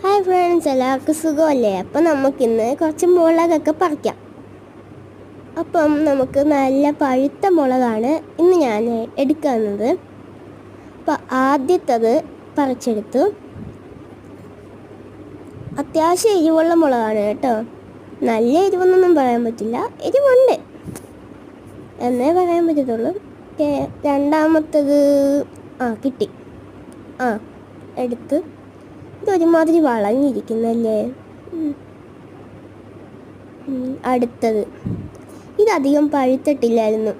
Hi friends, എല്ലാവർക്കും സുഖമല്ലേ? അപ്പം നമുക്കിന്ന് കുറച്ച് മുളകൊക്കെ പറിക്കാം. അപ്പം നമുക്ക് നല്ല പഴുത്ത മുളകാണ് ഇന്ന് ഞാൻ എടുക്കുന്നത്. അപ്പം ആദ്യത്തത് പറിച്ചെടുത്തു. അത്യാവശ്യം എരിവുള്ള മുളകാണ് കേട്ടോ. നല്ല എരിവെന്നൊന്നും പറയാൻ പറ്റില്ല, എരിവുണ്ട് എന്നേ പറയാൻ പറ്റത്തുള്ളൂ. രണ്ടാമത്തത് കിട്ടി. എടുത്ത്. ഇതൊരുമാതിരി വളഞ്ഞിരിക്കുന്നല്ലേ. അടുത്തത് ഇതധികം പഴുത്തിട്ടില്ലായിരുന്നു,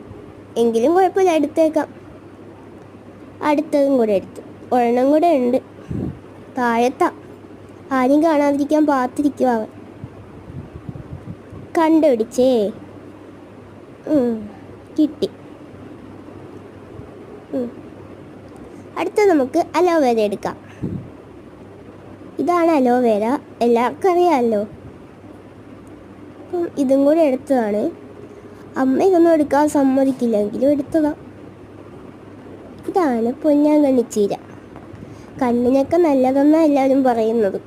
എങ്കിലും കുഴപ്പമില്ല, എടുത്തേക്കാം. അടുത്തതും കൂടെ എടുത്തു. ഒരെണ്ണം കൂടെ ഉണ്ട് താഴത്താ, ആരും കാണാതിരിക്കാൻ പാത്തിരിക്കുക. അവൻ കണ്ടുപിടിച്ചേ. കിട്ടി. അടുത്ത നമുക്ക് അലോവേര എടുക്കാം. ഇതാണ് അലോവേര, എല്ലാവർക്കും അറിയാമല്ലോ. അപ്പം ഇതും കൂടെ എടുത്തതാണ്. അമ്മ ഇതൊന്നും എടുക്കാൻ സമ്മതിക്കില്ലെങ്കിലും എടുത്തതാ. ഇതാണ് പൊന്നാങ്കണ്ണിച്ചീര. കണ്ണിനൊക്കെ നല്ലതെന്നാണ് എല്ലാവരും പറയുന്നത്.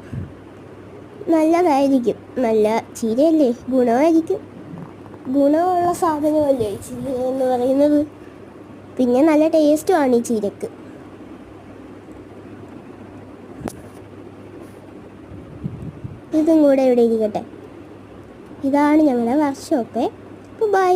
നല്ലതായിരിക്കും, നല്ല ചീരയല്ലേ, ഗുണമായിരിക്കും. ഗുണമുള്ള സാധനമല്ലേ ചീര എന്ന് പറയുന്നത്. പിന്നെ നല്ല ടേസ്റ്റുമാണ് ഈ ചീരക്ക്. ഇതും കൂടെ ഇവിടെ ഇരിക്കട്ടെ. ഇതാണ് ഞങ്ങളുടെ വർക്ക്ഷോപ്പ്. ബൈ.